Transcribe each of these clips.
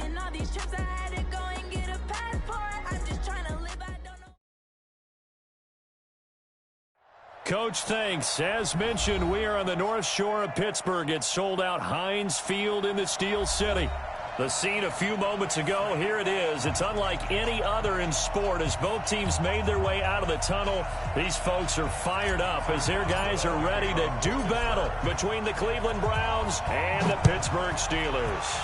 Taking all these trips, I had to go and get a passport. I'm just trying to live, I don't know. Coach, thanks. As mentioned, we are on the North Shore of Pittsburgh. It's sold out Heinz Field in the Steel City. The scene a few moments ago, here it is. It's unlike any other in sport as both teams made their way out of the tunnel. These folks are fired up as their guys are ready to do battle between the Cleveland Browns and the Pittsburgh Steelers.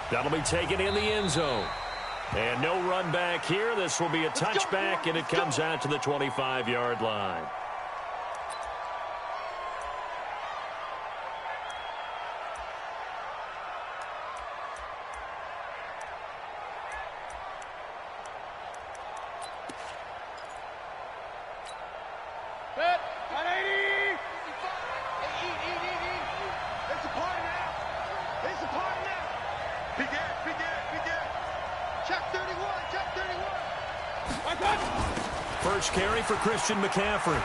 That'll be taken in the end zone. And no run back here. This will be a touchback, and it comes out to the 25-yard line. First carry for Christian McCaffrey.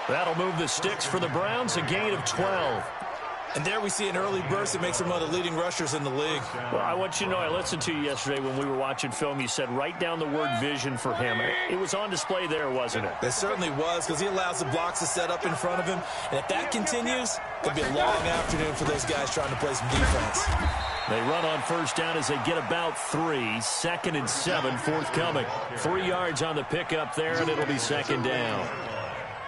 That'll move the sticks for the Browns, a gain of 12. And there we see an early burst that makes him one of the leading rushers in the league. Well, I want you to know, I listened to you yesterday when we were watching film. You said write down the word vision for him. It was on display there, wasn't it? It certainly was, because he allows the blocks to set up in front of him. And if that continues, it'll be a long afternoon for those guys trying to play some defense. They run on first down as they get about 3. 2nd and 7 forthcoming. 3 yards on the pickup there, and it'll be second down.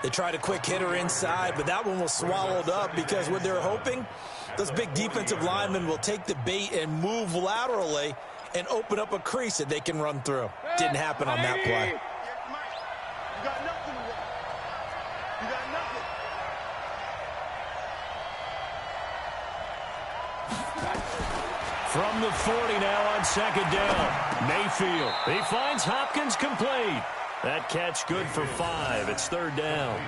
They tried a quick hitter inside, but that one was swallowed up because what they're hoping, those big defensive linemen will take the bait and move laterally and open up a crease that they can run through. Didn't happen on that play. You got nothing. You got nothing. From the 40 now on second down. Mayfield. He finds Hopkins complete. That catch good for 5. It's third down.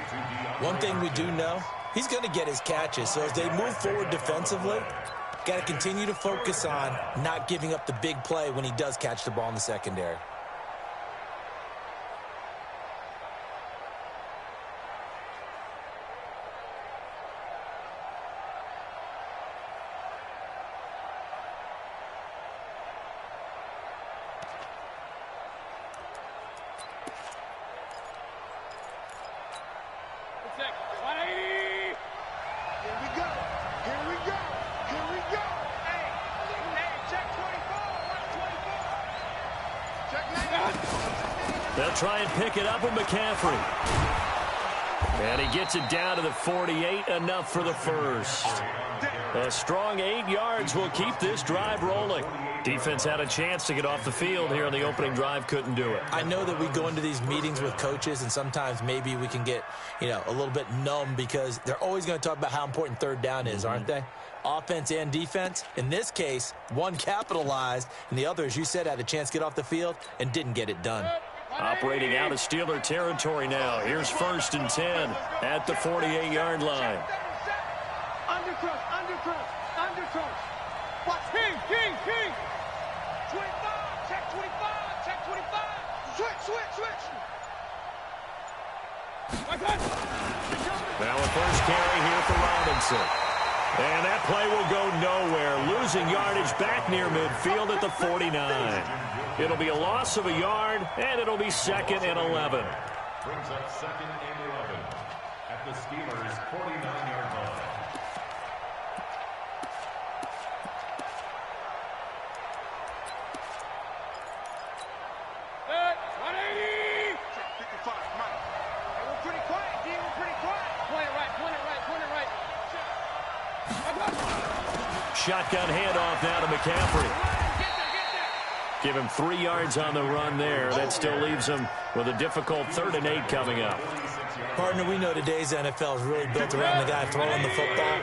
One thing we do know, he's going to get his catches. So as they move forward defensively, got to continue to focus on not giving up the big play when he does catch the ball in the secondary. They'll try and pick it up with McCaffrey. And he gets it down to the 48, enough for the first. A strong 8 yards will keep this drive rolling. Defense had a chance to get off the field here on the opening drive, couldn't do it. I know that we go into these meetings with coaches, and sometimes maybe we can get, a little bit numb because they're always going to talk about how important third down is, aren't they? Offense and defense. In this case, one capitalized, and the other, as you said, had a chance to get off the field and didn't get it done. Operating out of Steeler territory now. Here's 1st and 10 at the 48-yard line. Undercross. Watch. King. 25, check 25. Switch. Now a first carry here for Robinson. And that play will go nowhere. Losing yardage back near midfield at the 49. It'll be a loss of a yard, and it'll be 2nd and 11. Brings up 2nd and 11 at the Steelers' 49-yard line. Shotgun handoff now to McCaffrey. Give him 3 yards on the run there. That still leaves him with a difficult 3rd and 8 coming up. Partner, we know today's NFL is really built around the guy throwing the football.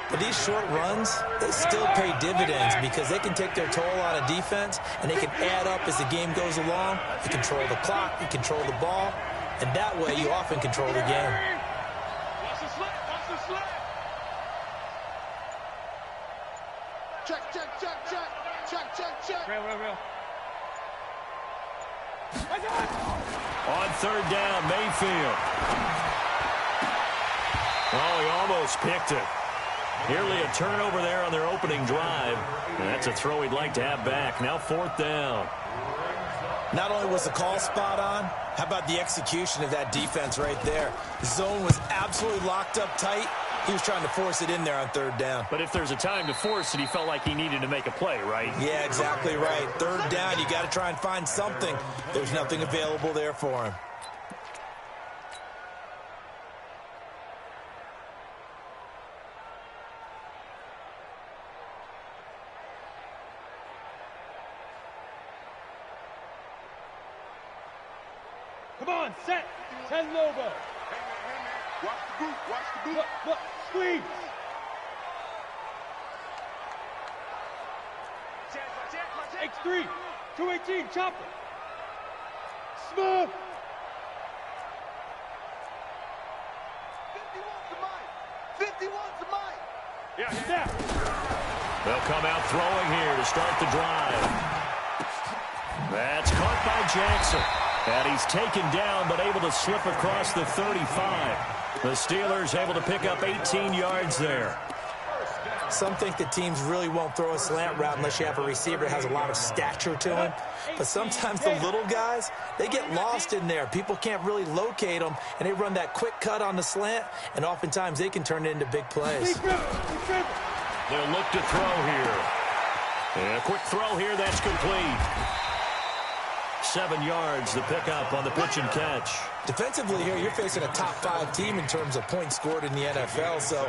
But these short runs, they still pay dividends because they can take their toll on a defense and they can add up as the game goes along. You control the clock, you control the ball, and that way you often control the game. Watch the slip. Check. Real. On 3rd down, Mayfield. Oh, he almost picked it. Nearly a turnover there on their opening drive. And that's a throw he'd like to have back. Now 4th down. Not only was the call spot on, how about the execution of that defense right there? The zone was absolutely locked up tight. He was trying to force it in there on 3rd down. But if there's a time to force it, he felt like he needed to make a play, right? Yeah, exactly right. 3rd down, you got to try and find something. There's nothing available there for him. Come on, set. 10 Lobo. Hey, man. Watch the boot. Watch the boot. Look, squeeze. X3. 218, chopper. Smooth. 51's the mic. 51's the mic. Yeah. Snap. They'll come out throwing here to start the drive. That's caught by Jackson. And he's taken down, but able to slip across the 35. The Steelers able to pick up 18 yards there. Some think that teams really won't throw a slant route unless you have a receiver that has a lot of stature to him. But sometimes the little guys, they get lost in there. People can't really locate them, and they run that quick cut on the slant, and oftentimes they can turn it into big plays. They'll look to throw here. And a quick throw here, that's complete. 7 yards, the pickup on the pitch and catch. Defensively here, you're facing a top 5 team in terms of points scored in the NFL. So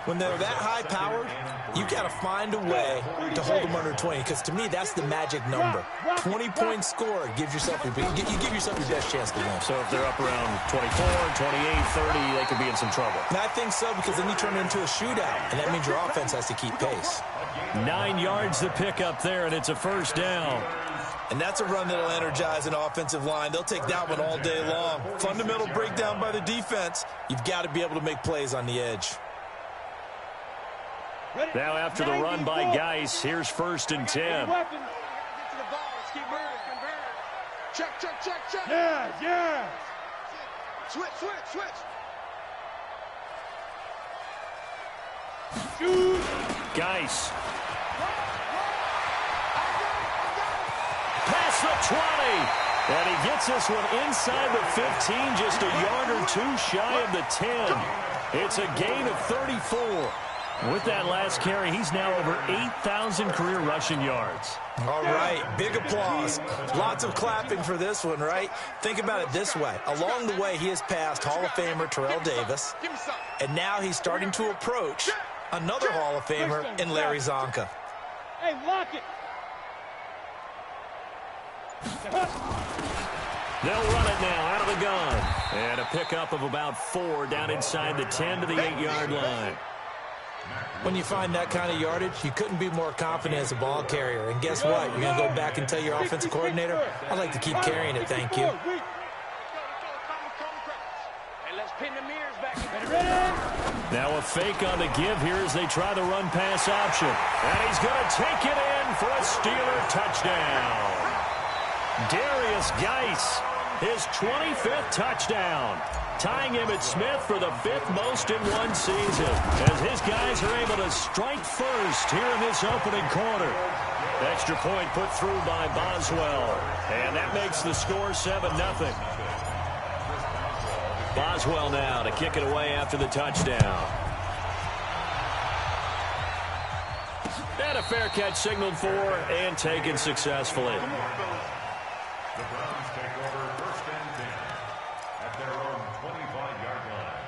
when they're that high-powered, you got to find a way to hold them under 20. Because to me, that's the magic number. 20-point score gives yourself you give yourself your best chance to win. So if they're up around 24, 28, 30, they could be in some trouble. And I think so, because then you turn it into a shootout, and that means your offense has to keep pace. 9 yards the pickup there, and it's a 1st down. And that's a run that'll energize an offensive line. They'll take that one all day long. Fundamental breakdown by the defense. You've got to be able to make plays on the edge. Now after the run by Geis, here's 1st and 10. Get to the ball. Let's keep moving. Check. Yeah. Switch. Shoot. Geis. Past the 20. And he gets this one inside the 15, just a yard or 2 shy of the 10. It's a gain of 34. With that last carry, he's now over 8,000 career rushing yards. All right, big applause. Lots of clapping for this one, right? Think about it this way. Along the way, he has passed Hall of Famer Terrell Davis, and now he's starting to approach another Hall of Famer in Larry Zonka. Hey, lock it. They'll run it now out of the gun. And a pickup of about 4 down inside the 10 to the 8-yard line. When you find that kind of yardage, you couldn't be more confident as a ball carrier. And guess what? You're going to go back and tell your offensive coordinator, I'd like to keep carrying it, thank you. Hey, let's pin the mirrors back. Now a fake on the give here as they try the run-pass option. And he's going to take it in for a Steeler touchdown. Darius Geis, his 25th touchdown, tying him at Smith for the 5th most in one season, as his guys are able to strike first here in this opening quarter. Extra point put through by Boswell, and that makes the score 7-0. Boswell now to kick it away after the touchdown. And a fair catch signaled for and taken successfully. The Browns take over 1st and 10 at their own 25-yard line.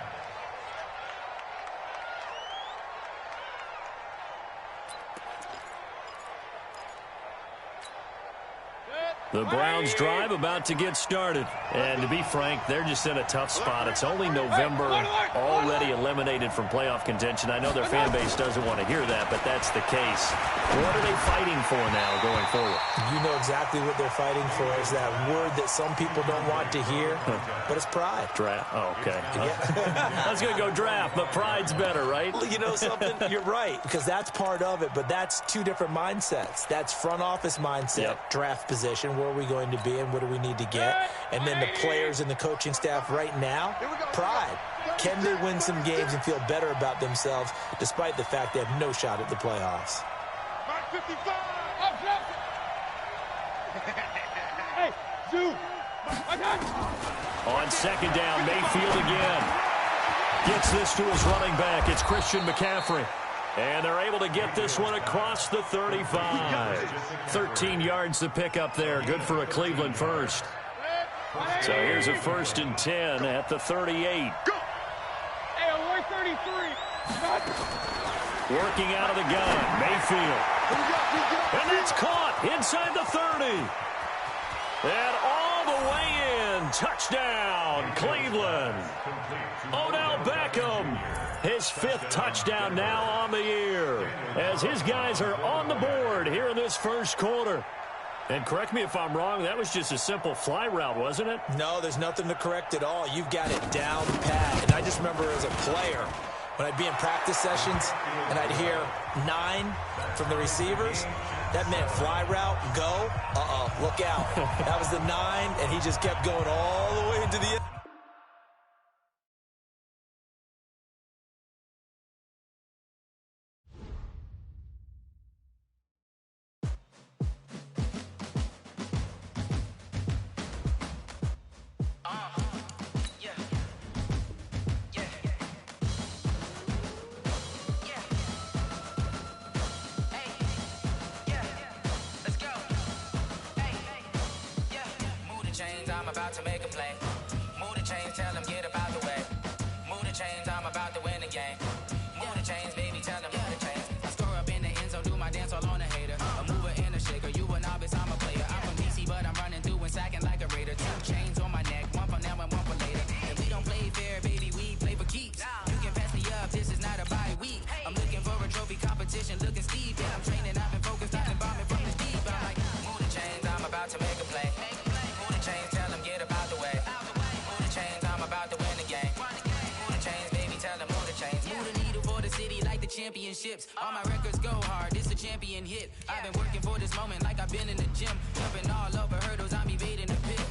The Browns drive about to get started. And to be frank, they're just in a tough spot. It's only November, already eliminated from playoff contention. I know their fan base doesn't want to hear that, but that's the case. What are they fighting for now going forward? You know exactly what they're fighting for. Is that word that some people don't want to hear, but it's pride. Draft. Oh, okay. Yeah. I was going to go draft, but pride's better, right? Well, you know something? You're right, because that's part of it, but that's 2 different mindsets. That's front office mindset, draft position, where are we going to be and what do we need to get. And then the players and the coaching staff right now, pride. Can they win some games and feel better about themselves despite the fact they have no shot at the playoffs? Hey, Zoo. On second down, Mayfield again. Gets this to his running back. It's Christian McCaffrey. And they're able to get this one across the 35. 13 yards to pick up there. Good for a Cleveland first. So here's a 1st and 10 at the 38. Hey, 133. Working out of the gun, Mayfield. And that's caught inside the 30. And all the way in. Touchdown, Cleveland. Odell Beckham. His 5th touchdown now on the year. As his guys are on the board here in this first quarter. And correct me if I'm wrong, that was just a simple fly route, wasn't it? No, there's nothing to correct at all. You've got it down pat. And I just remember as a player, when I'd be in practice sessions and I'd hear 9 from the receivers, that meant fly route, go, look out. That was the 9, and he just kept going all the way into the end. I'm about to make a play. Move the chains, tell them get up out the way. Move the chains, I'm about to win the game. Move the chains, baby, tell them move the chains. I score up in the end zone, do my dance all on a hater. A mover and a shaker, you a novice, I'm a player. I'm from DC, but I'm running through and sacking like a raider. 2 chains on my neck, one for now and one for later. And we don't play fair, baby, we play for keeps. You can pass me up, this is not a bye week. I'm looking for a trophy competition, looking steep. Yeah, I'm training, I've been focused, I've been bombing from the deep. I'm like, move the chains, I'm about to make a play. Move the chains, tell them get up out the way. Move the chains, I'm about to win the game. Move the chains, baby, tell them move the chains. Move the needle for the city like the championships. All my records go hard, this a champion hit. I've been working for this moment like I've been in the gym. Jumping all over hurdles, I'm evading the pit.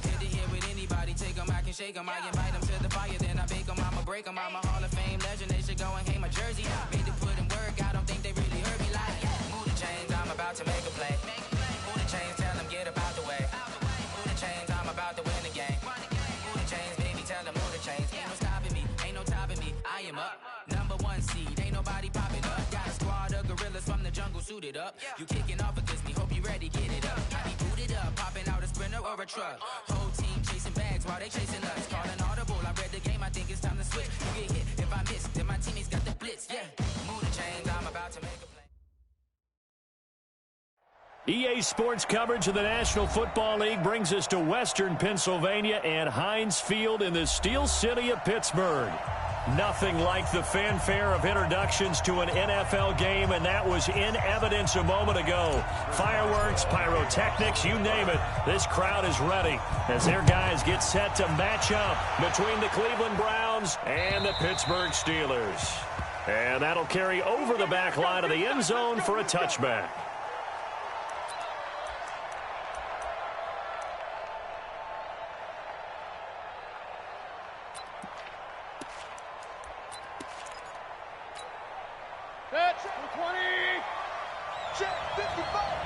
Hit to hit with anybody, take them, I can shake them. I invite them to the fire, then I bake them. I'ma break them, I'm a Hall of Fame legend. They should go and hang my jersey. Made to put in work, I don't think they really heard me like. Move the chains, I'm about to make a play. Move the chains, tell them get up out the way. Move the chains, I'm about to win the game. Move the chains, baby, tell them move the chains. Ain't no stopping me, ain't no topping me. I am up, #1 seed, ain't nobody popping up. Got a squad of gorillas from the jungle suited up. You kicking off against me, hope you ready, get it up. I be booted up, popping out a sprinter or a truck. Whole team chasing bags while they chasing us. Calling audible, I read the game, I think it's time to switch. You get hit, if I miss, then my teammates got the blitz, yeah. Move the chains, I'm about to make a play. EA Sports coverage of the National Football League brings us to Western Pennsylvania and Heinz Field in the Steel City of Pittsburgh. Nothing like the fanfare of introductions to an NFL game, and that was in evidence a moment ago. Fireworks, pyrotechnics, you name it. This crowd is ready as their guys get set to match up between the Cleveland Browns and the Pittsburgh Steelers. And that'll carry over the back line of the end zone for a touchback. Pitch, 20. Check, 55,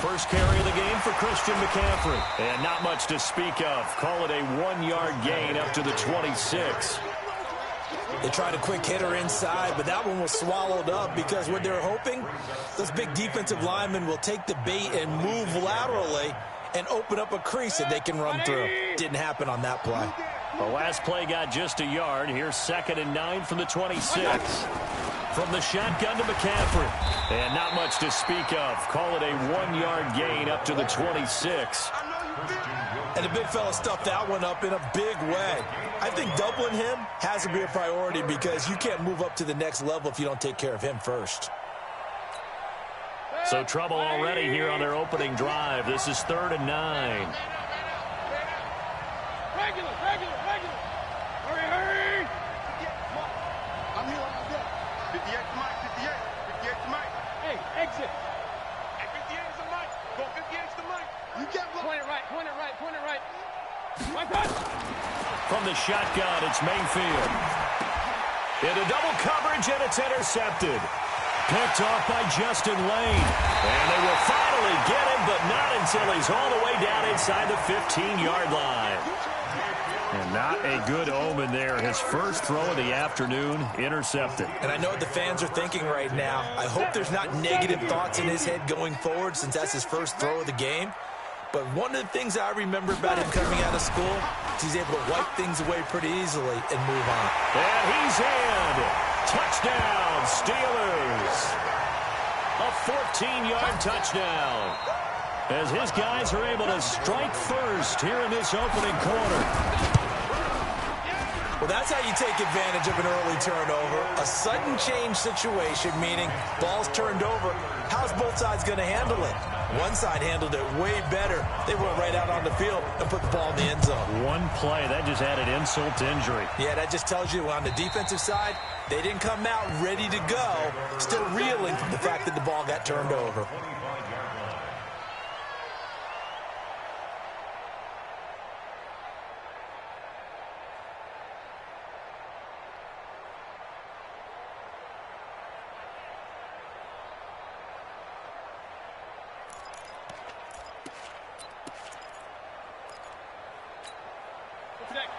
First carry of the game for Christian McCaffrey. And not much to speak of. Call it a 1-yard gain up to the 26. They tried a quick hitter inside, but that one was swallowed up because what they're hoping, those big defensive linemen will take the bait and move laterally and open up a crease that they can run through. Didn't happen on that play. The last play got just a yard. Here's 2nd and 9 from the 26. From the shotgun to McCaffrey. And not much to speak of. Call it a 1-yard gain up to the 26. And the big fella stuffed that one up in a big way. I think doubling him has to be a priority because you can't move up to the next level if you don't take care of him first. So trouble already here on their opening drive. This is 3rd and 9. Regular. Hurry. I'm here on my deck. 58 to Mike, 58 to Mike. Hey, exit. You get Point it right, point it right, point it right. Right punch. From the shotgun, it's Mayfield. Into double coverage, and it's intercepted. Picked off by Justin Lane. And they will finally get him, but not until he's all the way down inside the 15-yard line. And not a good omen there. His first throw of the afternoon, intercepted. And I know what the fans are thinking right now. I hope there's not negative thoughts in his head going forward since that's his first throw of the game. But one of the things I remember about him coming out of school is he's able to wipe things away pretty easily and move on. And he's in. Touchdown, Steelers. A 14-yard touchdown. As his guys are able to strike first here in this opening quarter. Well, that's how you take advantage of an early turnover. A sudden change situation, meaning ball's turned over. How's both sides going to handle it? One side handled it way better. They went right out on the field and put the ball in the end zone. One play, that just added insult to injury. Yeah, that just tells you on the defensive side, they didn't come out ready to go, still reeling from the fact that the ball got turned over.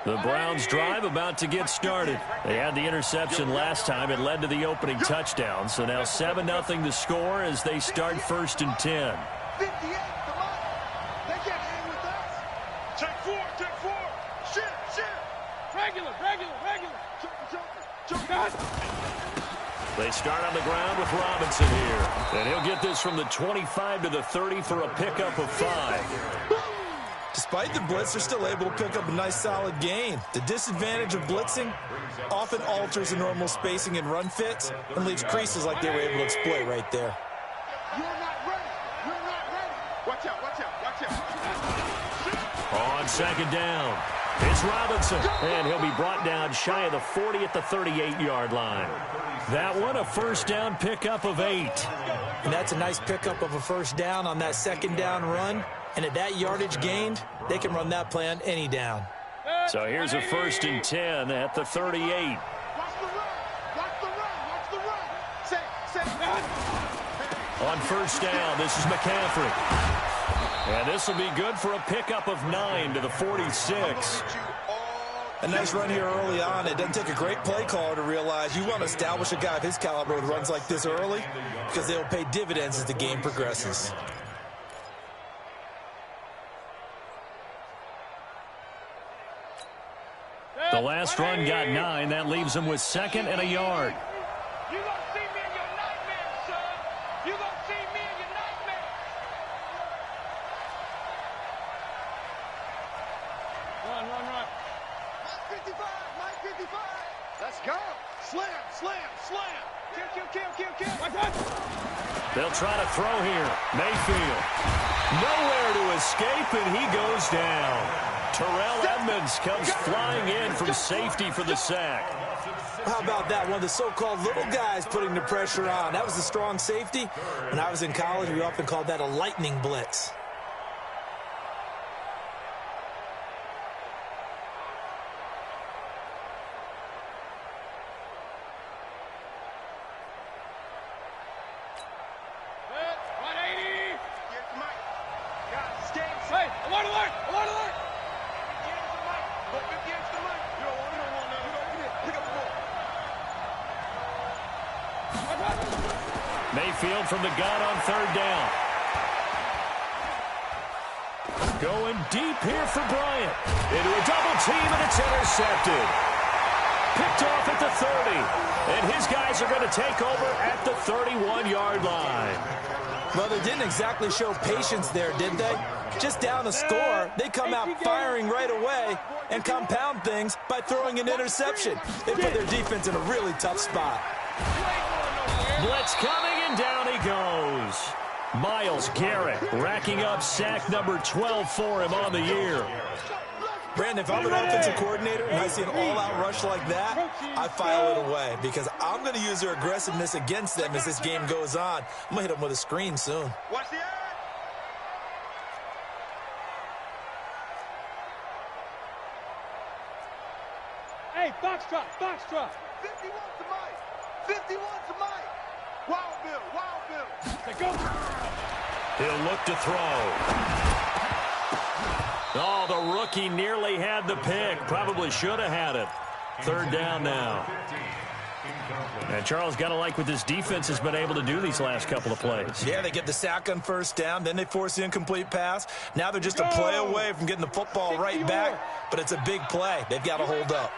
The Browns drive about to get started. They had the interception last time. It led to the opening touchdown. So now 7-0 to score as they start 1st and 10. 58, come on. They can't hang with us. Take four. Shit. Regular. They start on the ground with Robinson here. And he'll get this from the 25 to the 30 for a pickup of 5. Despite the blitz, they're still able to pick up a nice solid gain. The disadvantage of blitzing often alters the normal spacing and run fits and leaves creases like they were able to exploit right there. You're not ready. Watch out. On 2nd down, it's Robinson. And he'll be brought down shy of the 40 at the 38-yard line. That one, a 1st down pickup of 8. And that's a nice pickup of a 1st down on that 2nd down run. And at that yardage gained, they can run that play on any down. So here's a 1st and 10 at the 38. Watch the run. Say. On 1st down, this is McCaffrey. And this will be good for a pickup of 9 to the 46. A nice run here early on. It doesn't take a great play caller to realize you want to establish a guy of his caliber with runs like this early because they'll pay dividends as the game progresses. The last run got 9. That leaves him with 2nd and a yard. You gonna see me in your nightmare, son. You gonna see me in your nightmare. Run. Mike 55. Let's go. Slam. Kill. Watch out. They'll try to throw here. Mayfield. Nowhere to escape, and he goes down. Terrell Edmonds comes flying in from safety for the sack. How about that? One of the so-called little guys putting the pressure on. That was a strong safety. When I was in college, we often called that a lightning blitz. Mayfield from the gun on 3rd down. Going deep here for Bryant. Into a double team, and it's intercepted. Picked off at the 30. And his guys are going to take over at the 31-yard line. Well, they didn't exactly show patience there, did they? Just down a score, they come out firing right away and compound things by throwing an interception. They put their defense in a really tough spot. Blitz coming, and down he goes. Myles Garrett racking up sack number 12 for him on the year. Brandon, if I'm an offensive coordinator and I see an all-out rush like that, I file it away because I'm going to use their aggressiveness against them as this game goes on. I'm going to hit them with a screen soon. Watch the eye. Box drop. 51 to Mike. 51 to Mike. Wild Bill. Let's go. He'll look to throw. Oh, the rookie nearly had the pick. Probably should have had it. Third down now. And Charles, got to like what this defense has been able to do these last couple of plays. Yeah, they get the sack on first down, then they force the incomplete pass. Now they're just a play away from getting the football right back, but it's a big play. They've got to hold up.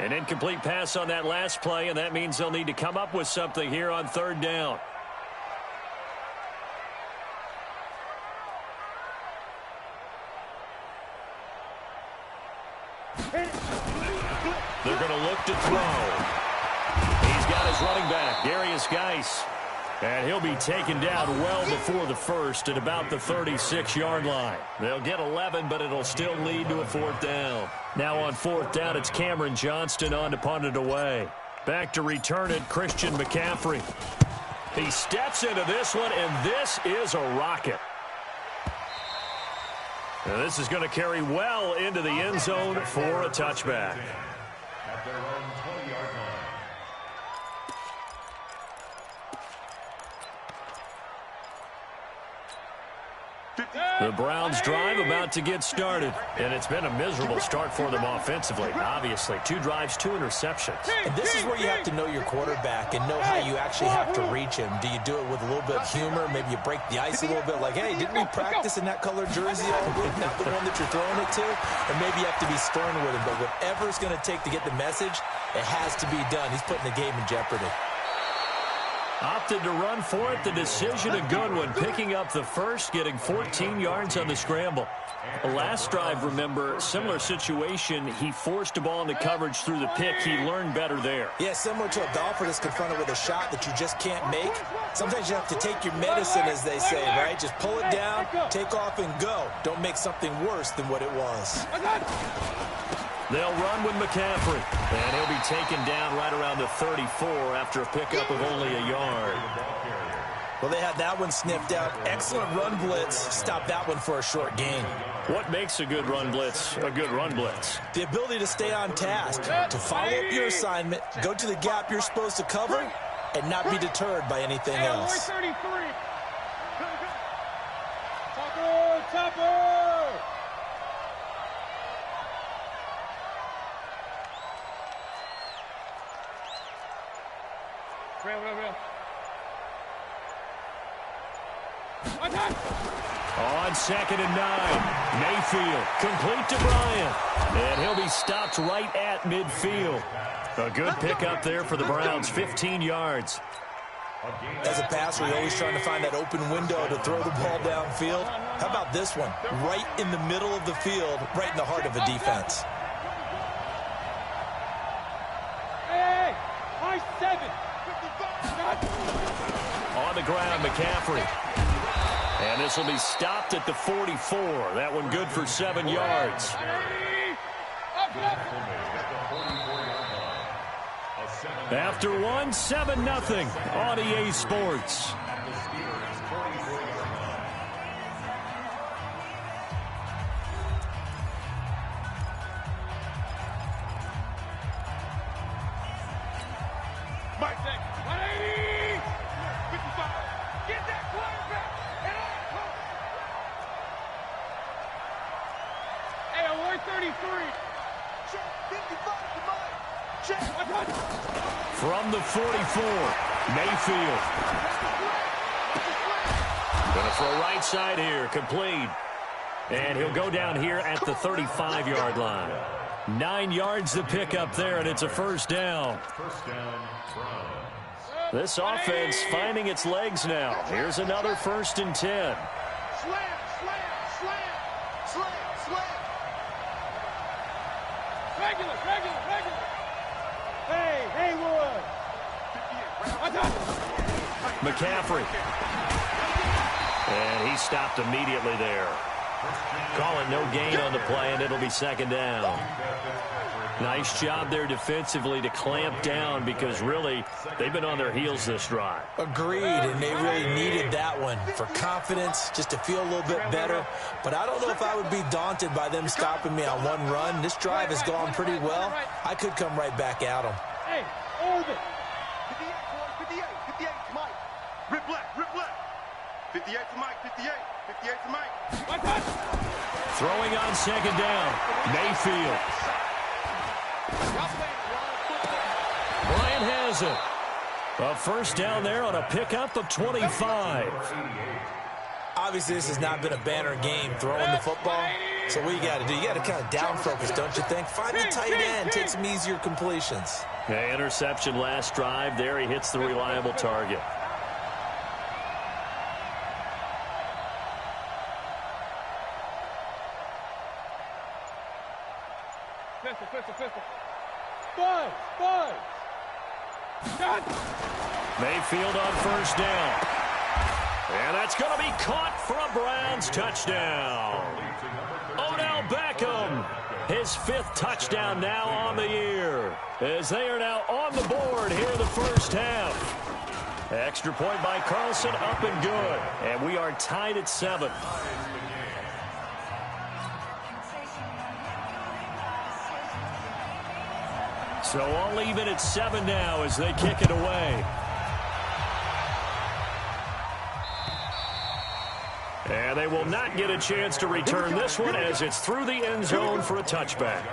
An incomplete pass on that last play, and that means they'll need to come up with something here on third down. They're going to look to throw. He's got his running back, Darius Geis. And he'll be taken down well before the first at about the 36-yard line. They'll get 11, but it'll still lead to a fourth down. Now on fourth down, it's Cameron Johnston on to punt it away. Back to return it, Christian McCaffrey. He steps into this one, and this is a rocket. Now this is going to carry well into the end zone for a touchback. At their own 20-yard line. The Browns drive about to get started, and it's been a miserable start for them offensively. Obviously, 2 drives, 2 interceptions. And this is where you have to know your quarterback and know how you actually have to reach him. Do you do it with a little bit of humor? Maybe you break the ice a little bit, like, hey, didn't we practice in that colored jersey all week, not the one that you're throwing it to? Or maybe you have to be stern with him, but whatever it's going to take to get the message, it has to be done. He's putting the game in jeopardy. Opted to run for it. The decision a good one. Picking up the first, getting 14 yards on the scramble. The last drive, remember, similar situation. He forced a ball into coverage through the pick. He learned better there. Yeah, similar to a golfer that's confronted with a shot that you just can't make. Sometimes you have to take your medicine, as they say, right? Just pull it down, take off, and go. Don't make something worse than what it was. They'll run with McCaffrey, and he'll be taken down right around the 34 after a pickup of only a yard. Well, they had that one sniffed out. Excellent run blitz. Stop that one for a short gain. What makes a good run blitz a good run blitz? The ability to stay on task, to follow up your assignment, go to the gap you're supposed to cover, and not be deterred by anything else. 33. Topper. On 2nd and 9, Mayfield complete to Bryant, and he'll be stopped right at midfield. A good pickup there for the Browns, 15 yards. As a passer, you're always trying to find that open window to throw the ball downfield. How about this one? Right in the middle of the field, right in the heart of a defense. Hey, high 7. On the ground, McCaffrey. And this will be stopped at the 44. That one good for 7 yards. After one, 7-0 on EA Sports. From the 44, Mayfield. Going to throw right side here, complete. And he'll go down here at the 35-yard line. 9 yards to pick up there, and it's a first down. This offense finding its legs now. Here's another 1st and 10. Regular. Hey, Haywood. McCaffrey. And he stopped immediately there. Call it no gain on the play, and it'll be second down. Nice job there defensively to clamp down because, really, they've been on their heels this drive. Agreed, and they really needed that one for confidence, just to feel a little bit better. But I don't know if I would be daunted by them stopping me on one run. This drive has gone pretty well. I could come right back at them. Hey, hold it. 58, 58 for Mike. Rip left. 58 for Mike, 58 for Mike. Throwing on second down, Mayfield. Bryant has it. A first down there on a pickup of 25. Obviously, this has not been a banner game throwing the football. So what you got to do, you got to kind of down focus, don't you think? Find the tight end, take some easier completions. Yeah, interception last drive. There he hits the reliable target. Pistol. Five. Mayfield on first down. And that's going to be caught for a Browns touchdown. Odell Beckham, his 5th touchdown now on the year, as they are now on the board here in the first half. Extra point by Carlson, up and good. And we are tied at 7. So all even at 7 now as they kick it away. And they will not get a chance to return this one as it's through the end zone for a touchback.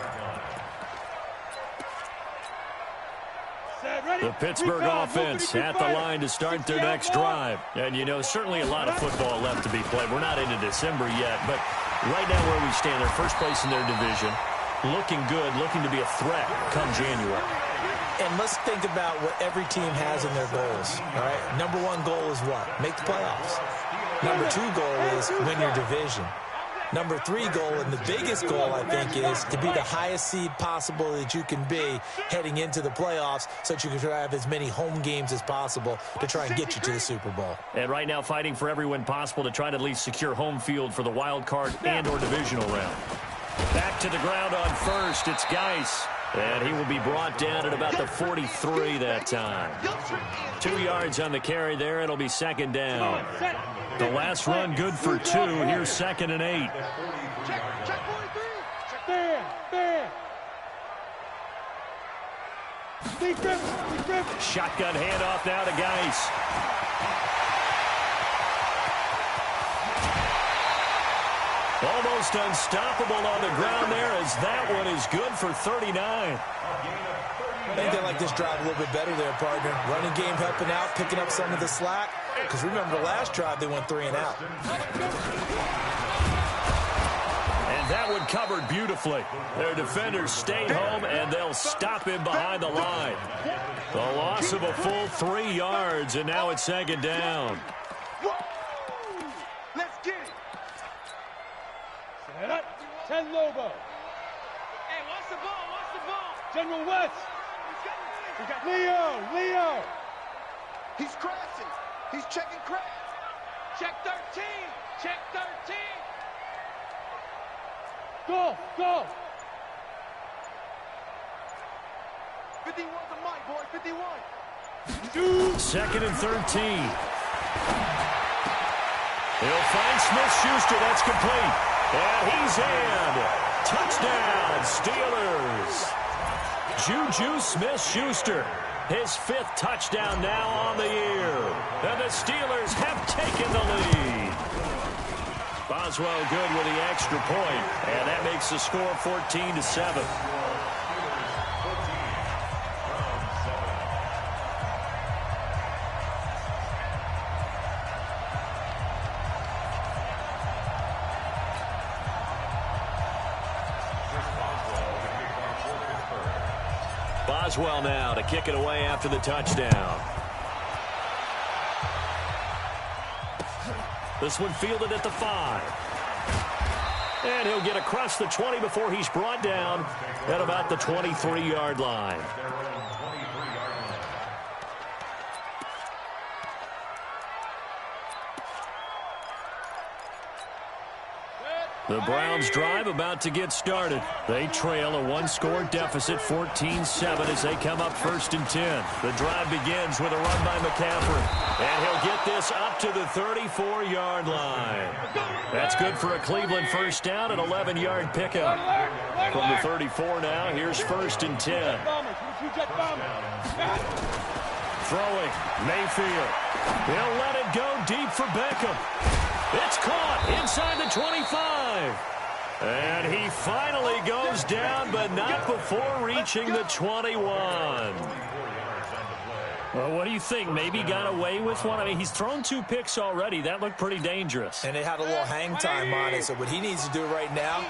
The Pittsburgh offense at the line to start their next drive. And, you know, certainly a lot of football left to be played. We're not into December yet, but right now where we stand, they're first place in their division. Looking good, looking to be a threat come January. And let's think about what every team has in their goals, all right? Number 1 goal is what? Make the playoffs. Number 2 goal is win your division. Number 3 goal, and the biggest goal, I think, is to be the highest seed possible that you can be heading into the playoffs so that you can have as many home games as possible to try and get you to the Super Bowl. And right now fighting for every win possible to try to at least secure home field for the wild card and or divisional round. Back to the ground on first, it's Geis. And he will be brought down at about the 43 that time. 2 yards on the carry there. It'll be second down. The last run good for 2. Here's 2nd and 8. Check 43. Stand. Deep grip. Shotgun handoff now to Geis. Almost unstoppable on the ground there as that one is good for 39. I think they like this drive a little bit better there, partner. Running game helping out, picking up some of the slack. Because remember the last drive, they went 3 and out. And that one covered beautifully. Their defenders stayed home, and they'll stop him behind the line. The loss of a full 3 yards, and now it's second down. Let's get it. 10 Lobo. Hey, what's the ball? General West. Leo. He's crashing. He's checking crash. Check 13. Check 13. Go. 51's a Mike, boy. 51. 2nd and 13. He'll find Smith-Schuster. That's complete. And he's in. Touchdown, Steelers. Juju Smith-Schuster, his 5th touchdown now on the year. And the Steelers have taken the lead. Boswell good with the extra point, and that makes the score 14-7. Boswell now to kick it away after the touchdown. This one fielded at the 5. And he'll get across the 20 before he's brought down at about the 23-yard line. The Browns drive about to get started. They trail a one-score deficit, 14-7, as they come up 1st and 10. The drive begins with a run by McCaffrey. And he'll get this up to the 34-yard line. That's good for a Cleveland first down, an 11-yard pickup. From the 34 now, here's 1st and 10. Throwing, Mayfield. He'll let it go deep for Beckham. It's caught inside the 25. And he finally goes down, but not before reaching the 21. Well, what do you think? Maybe got away with one? I mean, he's thrown 2 picks already. That looked pretty dangerous. And it had a little hang time on it. So what he needs to do right now,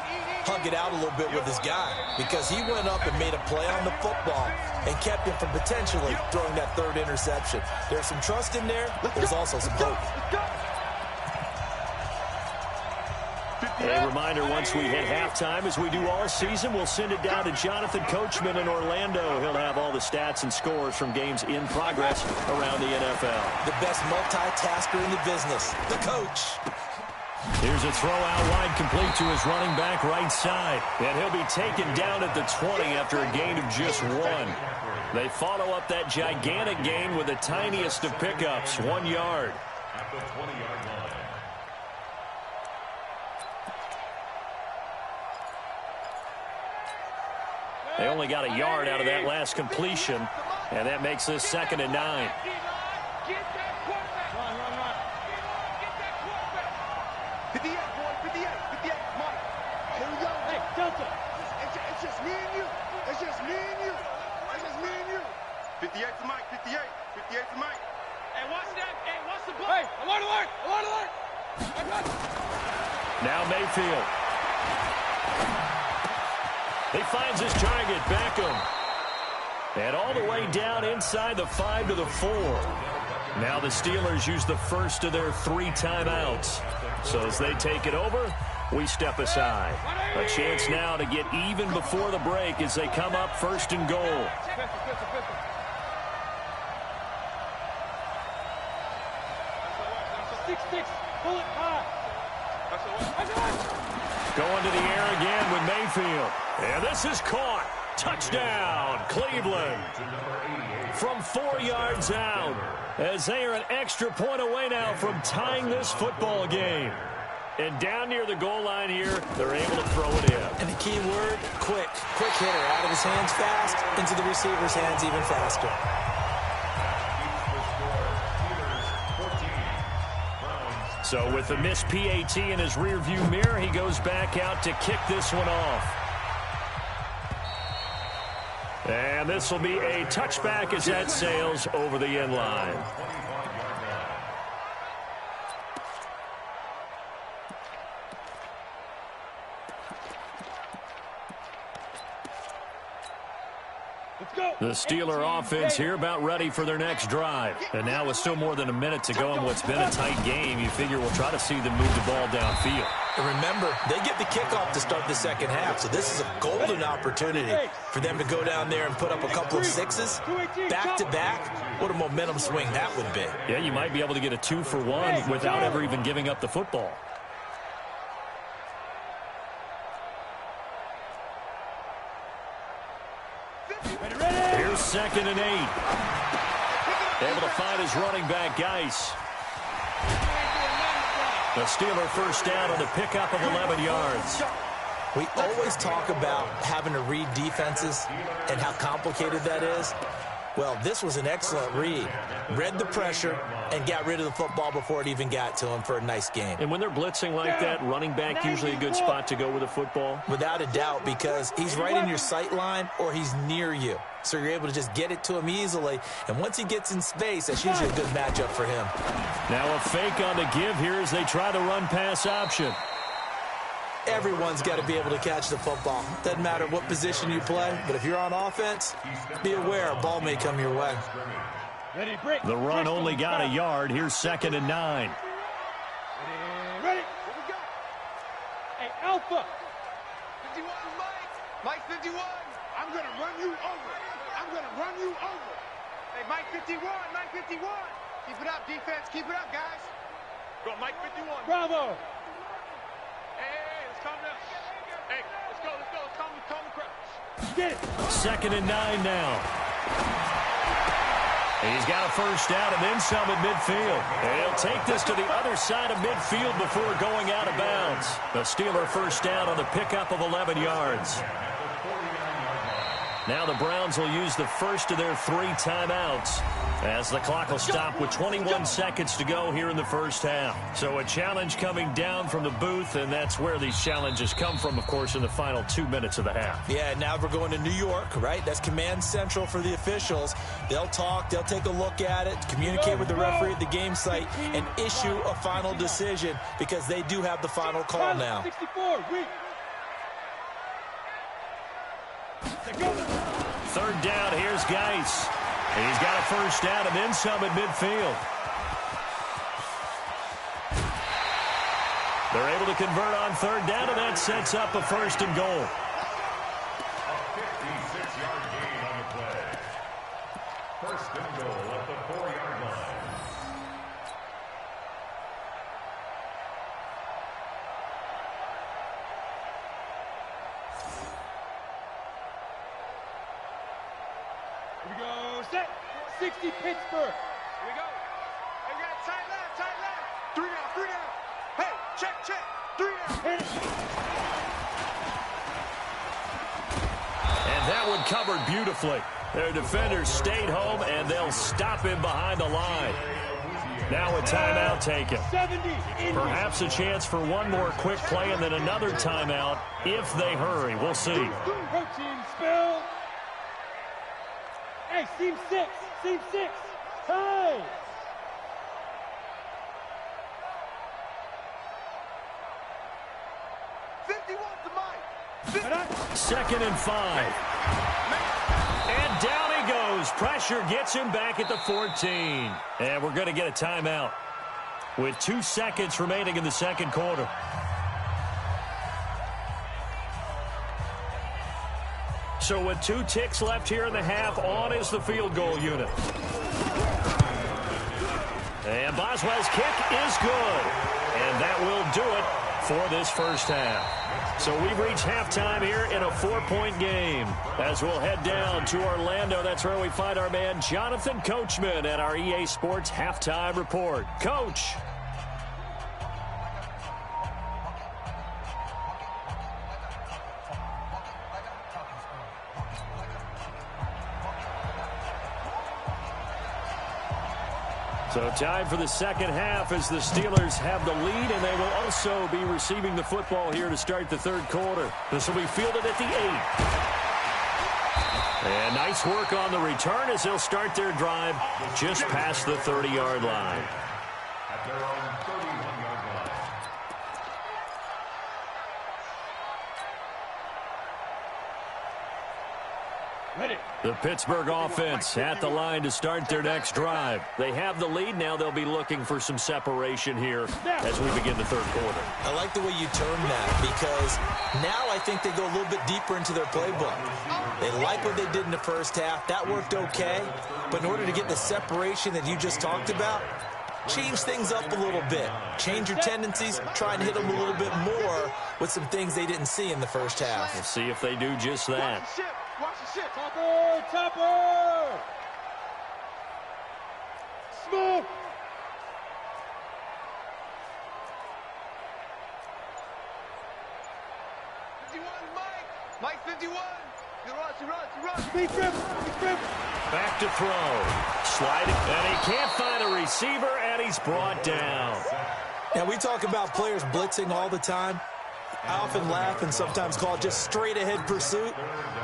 hug it out a little bit with his guy. Because he went up and made a play on the football and kept him from potentially throwing that 3rd interception. There's some trust in there. There's also some hope. A reminder, once we hit halftime, as we do all season, we'll send it down to Jonathan Coachman in Orlando. He'll have all the stats and scores from games in progress around the NFL. The best multitasker in the business, the coach. Here's a throw out wide, complete to his running back right side. And he'll be taken down at the 20 after a gain of just 1. They follow up that gigantic gain with the tiniest of pickups, 1 yard. At the 20-yard line. They only got a yard out of that last completion, and that makes this 2nd and 9. Get that quarterback. Run. Get that quarterback. 58, boy, 58, Mike. Here we go. Hey, Delta. It's just me and you. It's just me and you. It's just me and you. 58 for Mike, 58. 58 for Mike. Hey, watch that. Hey, watch the ball. Hey, alert. Now Mayfield. He finds his target, Beckham. And all the way down inside the 5 to the 4. Now the Steelers use the first of their 3 timeouts. So as they take it over, we step aside. A chance now to get even before the break as they come up 1st and goal. Pull it high. Going to the air again with Mayfield. And this is caught. Touchdown, Cleveland. From 4 yards out, as they are an extra point away now from tying this football game. And down near the goal line here, they're able to throw it in. And the key word, quick. Quick hitter, out of his hands fast, into the receiver's hands even faster. So with the missed PAT in his rearview mirror, he goes back out to kick this one off. And this will be a touchback as that sails over the end line. The Steeler offense here about ready for their next drive. And now with still more than a minute to go in what's been a tight game, you figure we'll try to see them move the ball downfield. And remember, they get the kickoff to start the second half, so this is a golden opportunity for them to go down there and put up a couple of 6s back-to-back. What a momentum swing that would be. Yeah, you might be able to get a 2-for-1 without ever even giving up the football. Here's 2nd and 8. Able to find his running back, Geis. The Steeler first down on the pickup of 11 yards. We always talk about having to read defenses and how complicated that is. Well, this was an excellent read. Read the pressure and got rid of the football before it even got to him for a nice game. And when they're blitzing like that, running back usually a good spot to go with the football? Without a doubt, because he's right in your sight line or he's near you. So you're able to just get it to him easily. And once he gets in space, that's usually a good matchup for him. Now a fake on the give here as they try the run-pass option. Everyone's got to be able to catch the football. Doesn't matter what position you play, but if you're on offense, be aware a ball may come your way. The run only got a yard. Here's 2nd and 9. Ready? Here we go. Hey, Alpha. 51, Mike. Mike 51. I'm going to run you over. I'm going to run you over. Hey, Mike 51. Mike 51. Keep it up, defense. Keep it up, guys. Go, Mike 51. Bravo. Hey, let's calm Hey, let's go. Calm the crowd. Get it. 2nd and 9 now. He's got a first down and then some at midfield. And he'll take this to the other side of midfield before going out of bounds. The Steeler first down on the pickup of 11 yards. Now the Browns will use the first of their 3 timeouts as the clock will stop with 21 seconds to go here in the first half. So a challenge coming down from the booth, and that's where these challenges come from, of course, in the final 2 minutes of the half. Yeah, now we're going to New York, right? That's command central for the officials. They'll talk, they'll take a look at it, communicate with the referee at the game site, and issue a final decision because they do have the final call now. 64, weak. 3rd down, here's Geis. He's got a first down and then some at midfield. They're able to convert on 3rd down, and that sets up a 1st and goal. A 56-yard gain on the play. 1st and goal at the 4-yard line. Here we go. Set. 60 Pittsburgh. Here we go. Hey, we got tight left. 3 down. Hey, check. 3 down. Hit it. And that one covered beautifully. Their defenders stayed home, and they'll stop him behind the line. Now a timeout taken. 70. Perhaps a chance for one more quick play and then another timeout if they hurry. We'll see. Protein spill. Hey, seam 6. Hey. Second and 5. And down he goes. Pressure gets him back at the 14. And we're going to get a timeout with 2 seconds remaining in the second quarter. So with 2 ticks left here in the half, on is the field goal unit. And Boswell's kick is good. And that will do it for this first half. So we've reached halftime here in a 4-point game. As we'll head down to Orlando, that's where we find our man Jonathan Coachman at our EA Sports Halftime Report. Coach. So time for the second half as the Steelers have the lead, and they will also be receiving the football here to start the third quarter. This will be fielded at the 8. And nice work on the return as they'll start their drive just past the 30-yard line. At their own 31-yard line. Ready. The Pittsburgh offense at the line to start their next drive. They have the lead. Now they'll be looking for some separation here as we begin the third quarter. I like the way you term that because now I think they go a little bit deeper into their playbook. They like what they did in the first half. That worked okay. But in order to get the separation that you just talked about, change things up a little bit. Change your tendencies. Try and hit them a little bit more with some things they didn't see in the first half. We'll see if they do just that. Watch the ship. Topper. Smoke. Mike 51. He runs. Back to throw. Sliding. And he can't find a receiver, and he's brought down. Now, we talk about players blitzing all the time. I often laugh and sometimes call it just straight-ahead pursuit.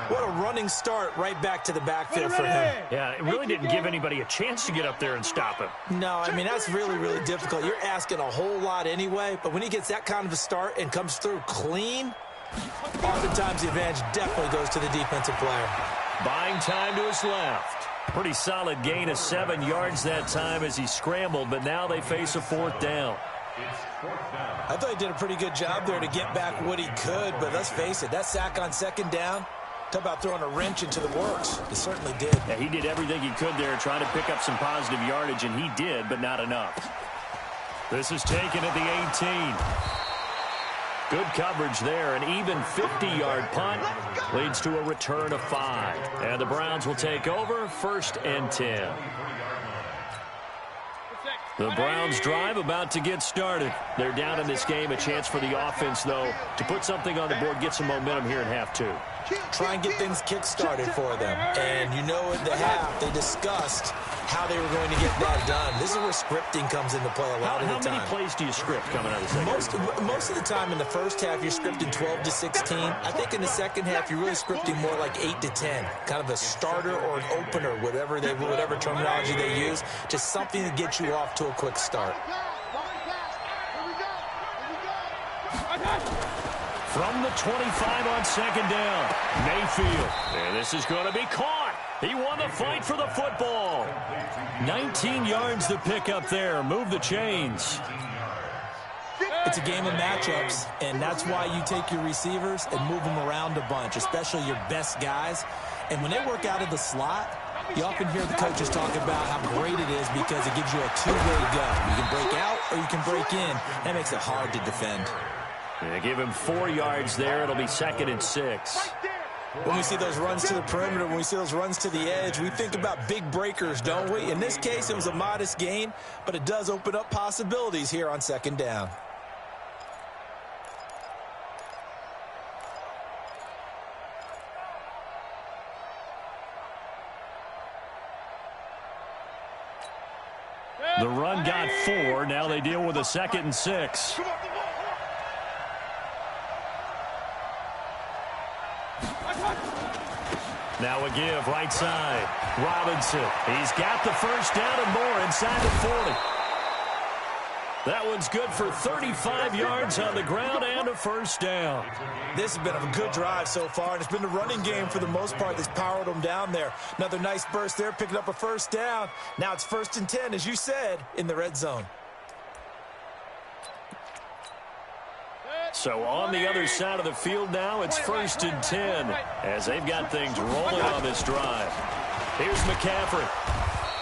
What a running start right back to the backfield for him. Yeah, it really didn't give anybody a chance to get up there and stop him. No, I mean, that's really, really difficult. You're asking a whole lot anyway, but when he gets that kind of a start and comes through clean, oftentimes the advantage definitely goes to the defensive player. Buying time to his left. Pretty solid gain of 7 yards that time as he scrambled, but now they face a 4th down. I thought he did a pretty good job there to get back what he could, but let's face it, that sack on 2nd down, talk about throwing a wrench into the works. He certainly did. Yeah, he did everything he could there trying to pick up some positive yardage, and he did, but not enough. This is taken at the 18. Good coverage there. An even 50-yard punt leads to a return of 5. And the Browns will take over, 1st and 10. The Browns drive about to get started. They're down in this game. A chance for the offense, though, to put something on the board, get some momentum here in half 2. Try and get things kick-started for them. And you know at the half, they discussed how they were going to get that done. This is where scripting comes into play a lot of the time. How many plays do you script coming out of the second? Most of the time in the first half, you're scripting 12 to 16. I think in the second half, you're really scripting more like 8 to 10. Kind of a starter or an opener, whatever terminology they use. Just something to get you off to a quick start. From the 25 on 2nd down, Mayfield. And this is going to be caught. He won the fight for the football. 19 yards to pick up there. Move the chains. It's a game of matchups, and that's why you take your receivers and move them around a bunch, especially your best guys. And when they work out of the slot, you often hear the coaches talk about how great it is because it gives you a two-way go. You can break out or you can break in. That makes it hard to defend. They give him 4 yards there. It'll be 2nd and 6. When we see those runs to the perimeter, when we see those runs to the edge, we think about big breakers, don't we? In this case, it was a modest gain, but it does open up possibilities here on 2nd down. The run got 4. Now they deal with a 2nd and 6. Now a give, right side. Robinson. He's got the first down and more inside the 40. That one's good for 35 yards on the ground and a first down. This has been a good drive so far, and it's been the running game for the most part that's powered them down there. Another nice burst there, picking up a first down. Now it's 1st and 10, as you said, in the red zone. So on the other side of the field now, it's 1st and 10 as they've got things rolling on this drive. Here's McCaffrey.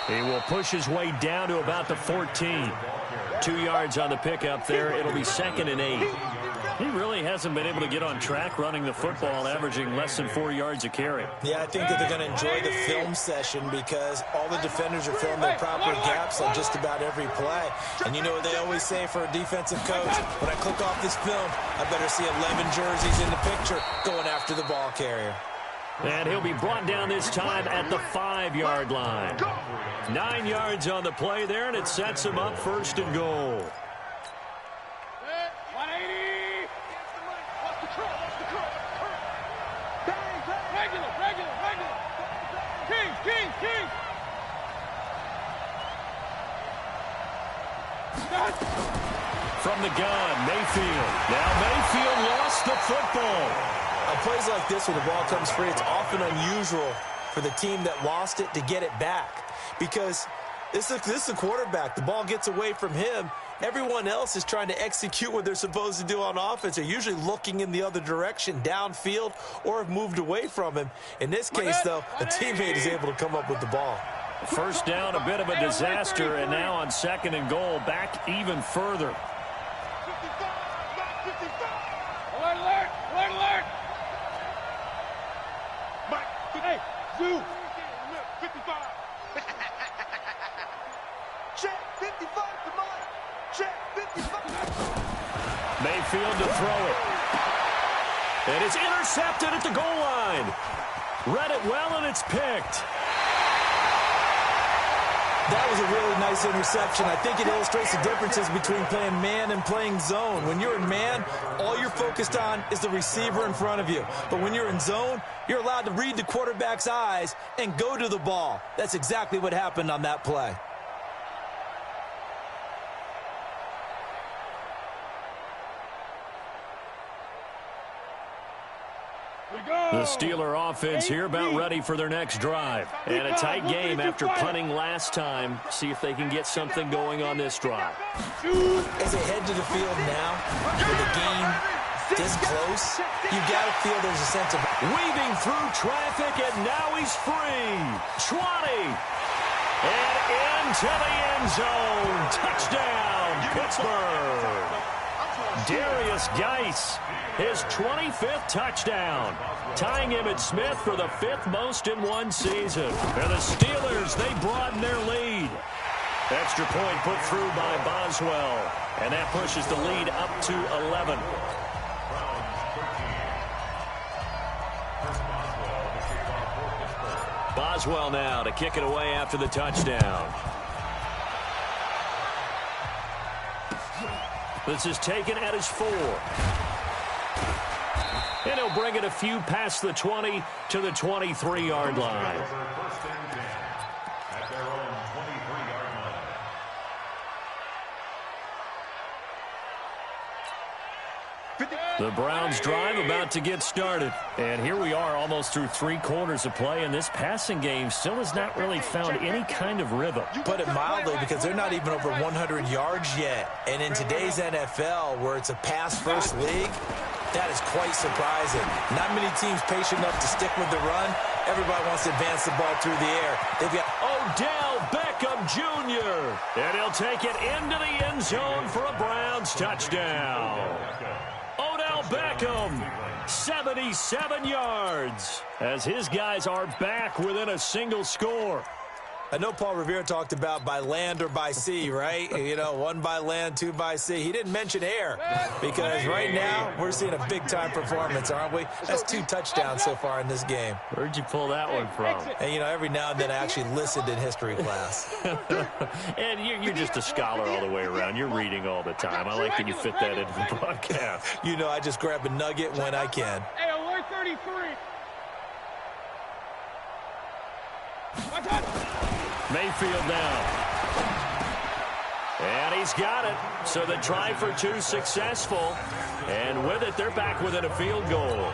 He will push his way down to about the 14. 2 yards on the pickup there. It'll be 2nd and 8. He really hasn't been able to get on track running the football, averaging less than 4 yards a carry. Yeah, I think that they're going to enjoy the film session because all the defenders are filling their proper gaps on just about every play. And you know what they always say for a defensive coach? When I click off this film, I better see 11 jerseys in the picture going after the ball carrier. And he'll be brought down this time at the 5-yard line. 9 yards on the play there, and it sets him up 1st and goal. From the gun, Mayfield. Now Mayfield lost the football. On plays like this when the ball comes free, it's often unusual for the team that lost it to get it back. Because this is a quarterback. The ball gets away from him. Everyone else is trying to execute what they're supposed to do on offense. They're usually looking in the other direction, downfield, or have moved away from him. In this case, though, a teammate is able to come up with the ball. First down, a bit of a disaster, and now on 2nd and goal, back even further. Alert, alert, alert, alert. Hey, Zoo. 55. Check 55 to Mike. Check 55. Mayfield to throw it. And it's intercepted at the goal line. Read it well, and it's picked. That was a really nice interception. I think it illustrates the differences between playing man and playing zone. When you're in man, all you're focused on is the receiver in front of you. But when you're in zone, you're allowed to read the quarterback's eyes and go to the ball. That's exactly what happened on that play. The Steeler offense here about ready for their next drive. And a tight game after punting last time. See if they can get something going on this drive. As they head to the field now, with the game this close, you got to feel there's a sense of weaving through traffic, and now he's free. 20. And into the end zone. Touchdown, Pittsburgh. Darius Geis, his 25th touchdown, tying Emmitt Smith for the 5th most in one season. And the Steelers, they broaden their lead. Extra point put through by Boswell, and that pushes the lead up to 11. Boswell now to kick it away after the touchdown. This is taken at his 4. And he'll bring it a few past the 20 to the 23-yard line. The Browns drive about to get started. And here we are almost through 3 quarters of play, and this passing game still has not really found any kind of rhythm. Put it mildly, because they're not even over 100 yards yet. And in today's NFL, where it's a pass-first league, that is quite surprising. Not many teams patient enough to stick with the run. Everybody wants to advance the ball through the air. They've got Odell Beckham Jr. And he'll take it into the end zone for a Browns touchdown. Odell Beckham, 77 yards, as his guys are back within a single score. I know Paul Revere talked about by land or by sea, right? You know, 1 by land, 2 by sea. He didn't mention air, because right now we're seeing a big-time performance, aren't we? That's 2 touchdowns so far in this game. Where'd you pull that one from? And, you know, every now and then I actually listened in history class. And you're just a scholar all the way around. You're reading all the time. I like that you fit that into the broadcast. You know, I just grab a nugget when I can. Hey, alert 33. Mayfield now. And he's got it. So the try for 2 successful. And with it, they're back within a field goal.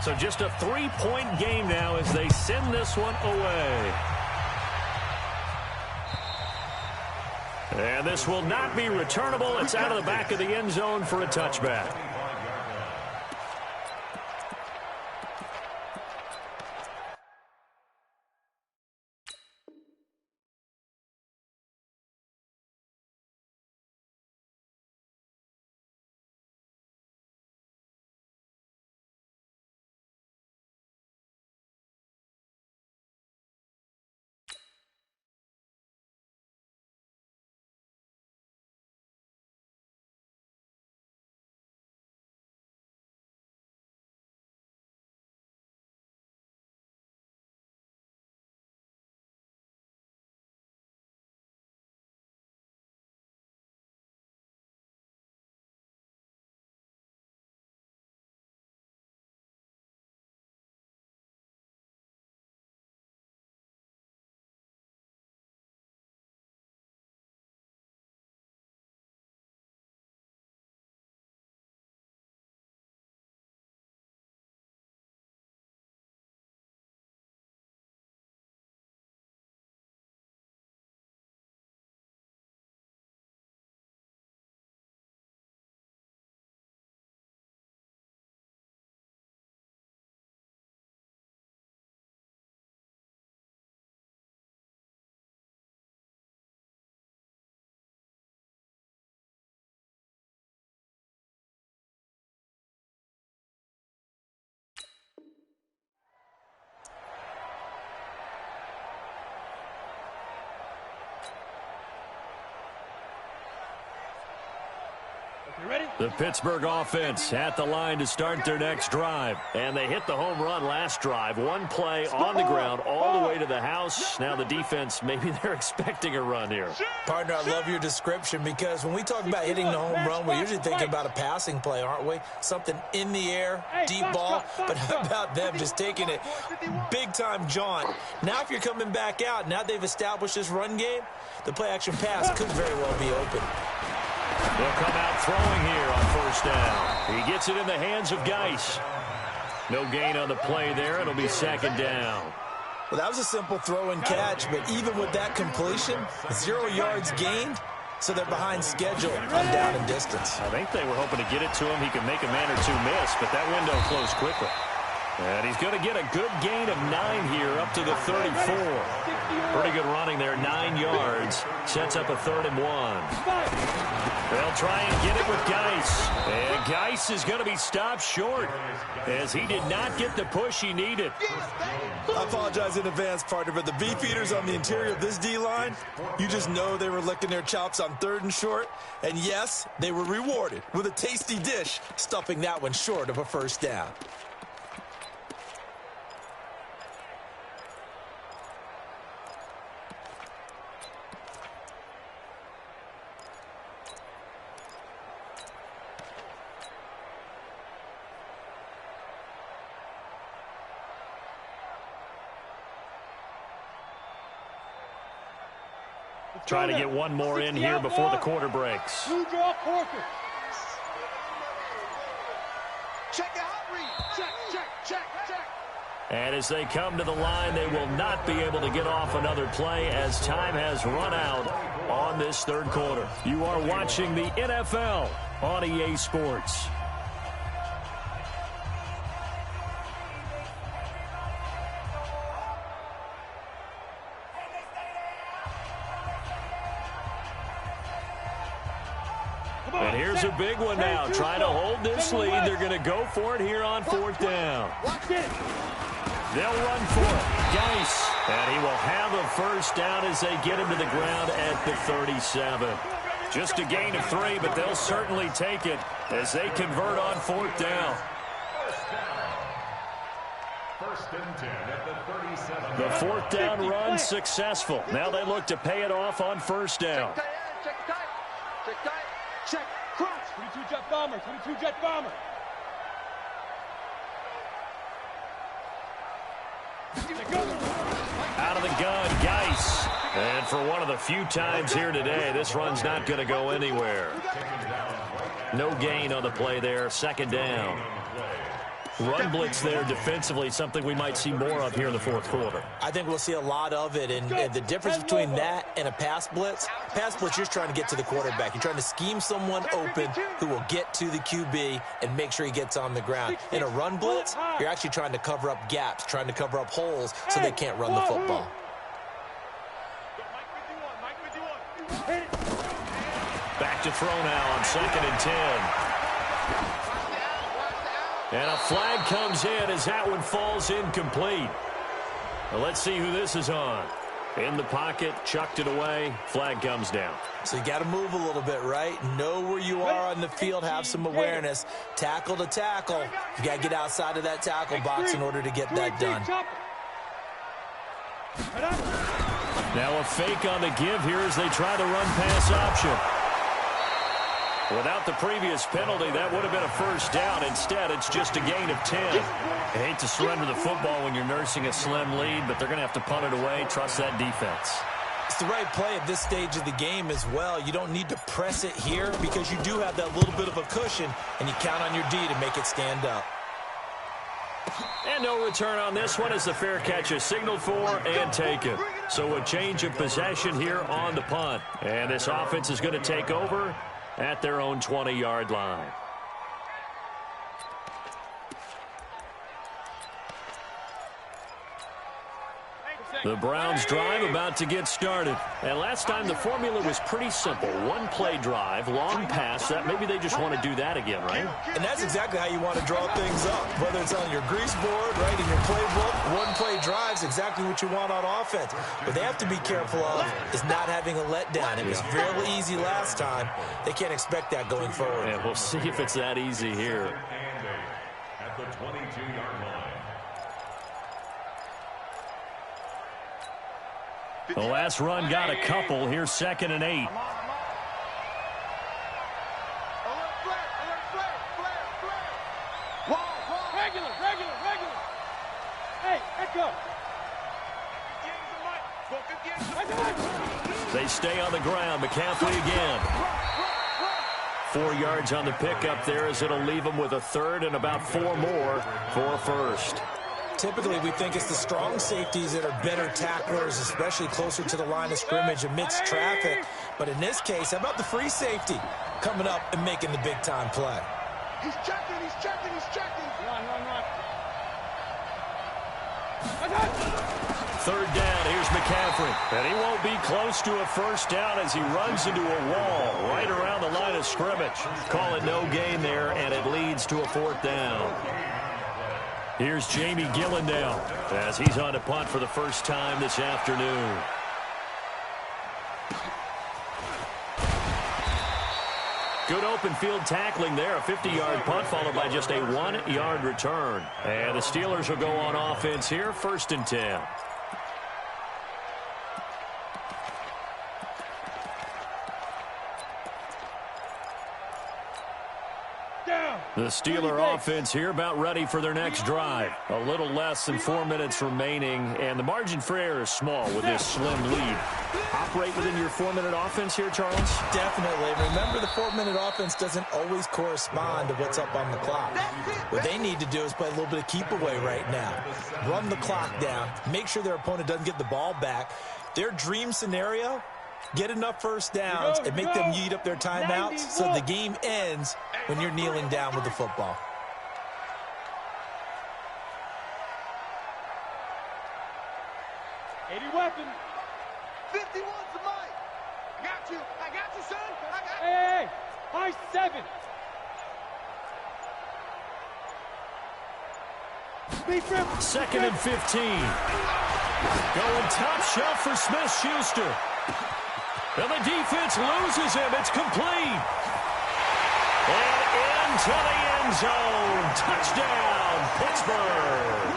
So just a 3-point game now as they send this one away. And this will not be returnable. It's out of the back of the end zone for a touchback. The Pittsburgh offense at the line to start their next drive. And they hit the home run last drive. 1 play on the ground all the way to the house. Now the defense, maybe they're expecting a run here. Partner, I love your description, because when we talk about hitting the home run, we're usually thinking about a passing play, aren't we? Something in the air, deep ball. But how about them just taking it big-time jaunt? Now if you're coming back out, now they've established this run game, the play-action pass could very well be open. They'll come out throwing here on first down. He gets it in the hands of Geis. No gain on the play there. It'll be 2nd down. Well, that was a simple throw and catch, but even with that completion, 0 yards gained, so they're behind schedule on down and distance. I think they were hoping to get it to him. He could make a man or 2 miss, but that window closed quickly. And he's going to get a good gain of 9 here up to the 34. Pretty good running there, 9 yards. Sets up a 3rd and 1. They'll try and get it with Geis. And Geis is going to be stopped short as he did not get the push he needed. I apologize in advance, partner, but the beefeaters on the interior of this D-line, you just know they were licking their chops on 3rd and short. And yes, they were rewarded with a tasty dish, stuffing that one short of a 1st down. Try to get one more in here before the quarter breaks. Blue draw quarter. Check the hot read. Check. And as they come to the line, they will not be able to get off another play as time has run out on this 3rd quarter. You are watching the NFL on EA Sports. And here's a big one now. Trying to hold this lead. They're going to go for it here on 4th down. They'll run for it. Geis. And he will have a 1st down as they get him to the ground at the 37. Just a gain of 3, but they'll certainly take it as they convert on 4th down. 1st and 10 at the 37. The 4th down run successful. Now they look to pay it off on 1st down. Check. Crunch. 22 jet bomber. 22 jet bomber. Out of the gun, Geis. And for one of the few times here today, this run's not going to go anywhere. No gain on the play there. 2nd down. Run blitz there defensively, something we might see more of here in the 4th quarter. I think we'll see a lot of it, and the difference between that and a pass blitz, you're trying to get to the quarterback. You're trying to scheme someone open who will get to the QB and make sure he gets on the ground. In a run blitz, you're actually trying to cover up gaps, trying to cover up holes so they can't run the football. Back to throw now on 2nd and 10. And a flag comes in as that one falls incomplete. Well, let's see who this is on. In the pocket, chucked it away, flag comes down. So you got to move a little bit, right? Know where you are on the field, have some awareness. Tackle to tackle. You got to get outside of that tackle box in order to get that done. Now a fake on the give here as they try the run pass option. Without the previous penalty, that would have been a 1st down. Instead, it's just a gain of 10. I hate to surrender the football when you're nursing a slim lead, but they're going to have to punt it away. Trust that defense. It's the right play at this stage of the game as well. You don't need to press it here because you do have that little bit of a cushion, and you count on your D to make it stand up. And no return on this one as the fair catch is signaled for and taken. So a change of possession here on the punt. And this offense is going to take over at their own 20-yard line. The Browns drive about to get started. And last time the formula was pretty simple. One play drive, long pass. That maybe they just want to do that again, right? And that's exactly how you want to draw things up. Whether it's on your grease board, right, in your playbook, one play drive's exactly what you want on offense. What they have to be careful of is not having a letdown. It was fairly easy last time. They can't expect that going forward. And we'll see if it's that easy here. At the 22-yard line. The last run got a couple. Here's 2nd and 8. Alert, flare. Wall. Regular. Hey, echo. They stay on the ground. McCaffrey again. 4 yards on the pickup there as it'll leave them with a 3rd and about 4 more for a 1st. Typically, we think it's the strong safeties that are better tacklers, especially closer to the line of scrimmage amidst traffic. But in this case, how about the free safety coming up and making the big-time play? He's checking. Run. Third down, here's McCaffrey. And he won't be close to a first down as he runs into a wall right around the line of scrimmage. Call it no gain there, and it leads to a fourth down. Here's Jamie Gillandale as he's on to punt for the first time this afternoon. Good open field tackling there. A 50-yard punt followed by just a 1-yard return. And the Steelers will go on offense here, 1st and 10. The Steeler offense here about ready for their next drive. A little less than 4 minutes remaining, and the margin for error is small with this slim lead. Operate within your 4-minute offense here, Charles? Definitely. Remember, the 4-minute offense doesn't always correspond to what's up on the clock. What they need to do is play a little bit of keep away right now. Run the clock down. Make sure their opponent doesn't get the ball back. Their dream scenario, get enough first downs and make them eat up their timeouts so the game ends when you're kneeling down with the football. Weapon. 51's the mic. I got you, son. I got you. Hey, high 7. Second and 15. Going top shelf for Smith-Schuster. And the defense loses him. It's complete. And into the end zone. Touchdown, Pittsburgh.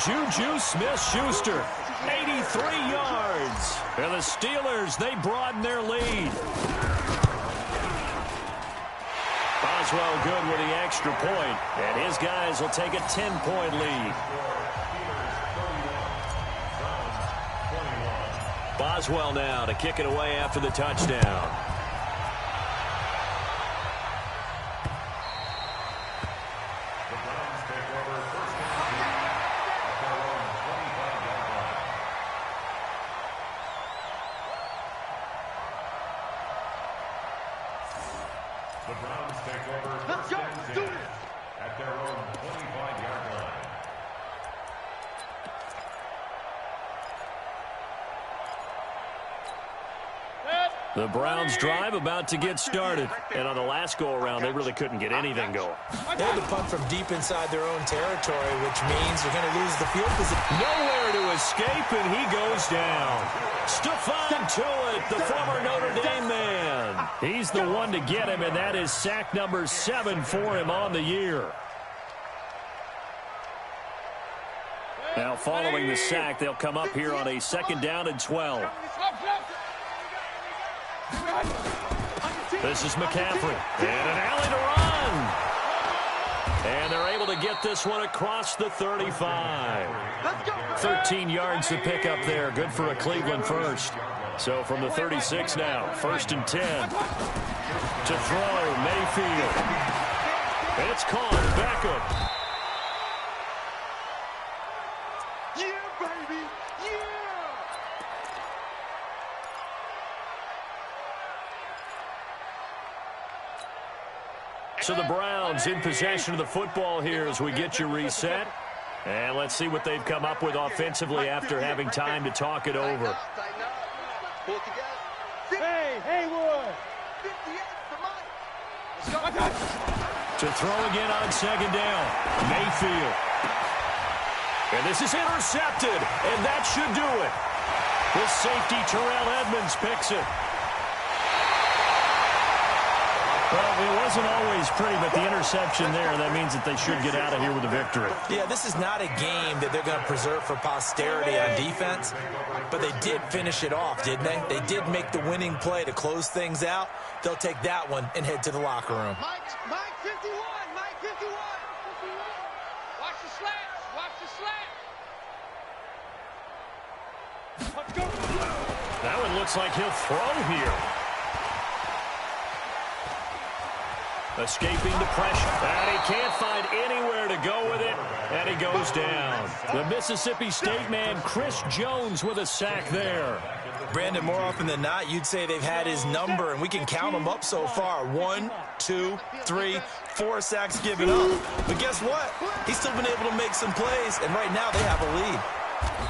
Juju Smith-Schuster, 83 yards. And the Steelers, they broaden their lead. Boswell good with the extra point, and his guys will take a 10-point lead. Boswell now to kick it away after the touchdown. The Browns take over. Let's go. Do it. At their own 25-yard line. The Browns drive about to get started. And on the last go-around, they really couldn't get anything going. They had to punt from deep inside their own territory, which means they're going to lose the field position. Nowhere to escape, and he goes down. Stephon Tuitt, the former Notre Dame man. He's the one to get him, and that is sack number 7 for him on the year. Now, following the sack, they'll come up here on a 2nd down and 12. This is McCaffrey. And an alley to run. And they're able to get this one across the 35. 13 yards to pick up there. Good for a Cleveland first. So from the 36 now, 1st and 10. To throw, Mayfield. It's caught. Beckham. So the Browns in possession of the football here as we get you reset. And let's see what they've come up with offensively after having time to talk it over. Hey, Haywood. To throw again on 2nd down. Mayfield. And this is intercepted. And that should do it. The safety, Terrell Edmonds, picks it. Well, it wasn't always pretty, but the interception there, that means that they should get out of here with a victory. Yeah, this is not a game that they're going to preserve for posterity on defense, but they did finish it off, didn't they? They did make the winning play to close things out. They'll take that one and head to the locker room. Mike 51, Mike 51. Watch the slants, watch the slants. Let's go. That one looks like he'll throw here. Escaping the pressure. And he can't find anywhere to go with it. And he goes down. The Mississippi State man, Chris Jones, with a sack there. Brandon, more often than not, you'd say they've had his number, and we can count them up so far. 1, 2, 3, 4 sacks given up. But guess what? He's still been able to make some plays, and right now they have a lead.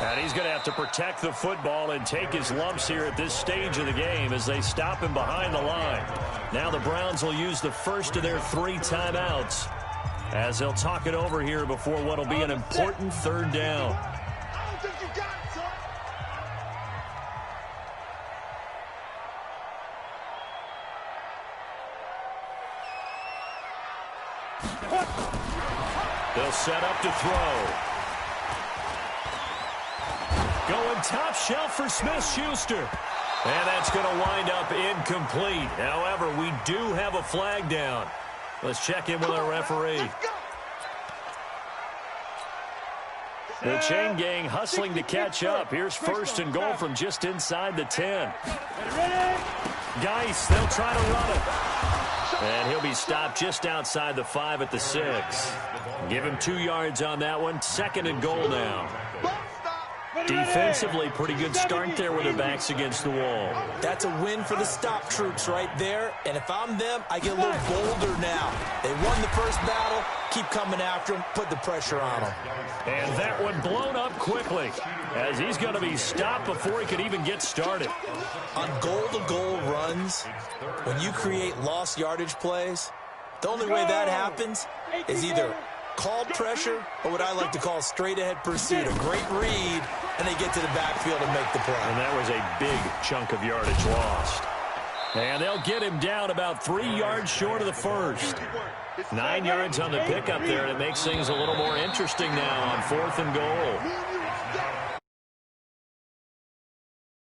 And he's going to have to protect the football and take his lumps here at this stage of the game as they stop him behind the line. Now the Browns will use the first of their 3 timeouts as they'll talk it over here before what will be an important 3rd down. I don't think you got it, son. They'll set up to throw. Going top shelf for Smith-Schuster. And that's going to wind up incomplete. However, we do have a flag down. Let's check in with our referee. The chain gang hustling to catch up. Here's 1st and goal from just inside the 10. Geis, they'll try to run it. And he'll be stopped just outside the 5 at the 6. Give him 2 yards on that one. 2nd and goal now. Defensively, pretty good start there with their backs against the wall. That's a win for the stop troops right there. And if I'm them, I get a little bolder now. They won the first battle. Keep coming after them. Put the pressure on them. And that one blown up quickly as he's going to be stopped before he could even get started. On goal-to-goal runs, when you create lost yardage plays, the only way that happens is either called pressure or what I like to call straight-ahead pursuit. A great read, and they get to the backfield and make the play. And that was a big chunk of yardage lost. And they'll get him down about 3 yards short of the first. 9 yards on the pickup there, and it makes things a little more interesting now on 4th and goal.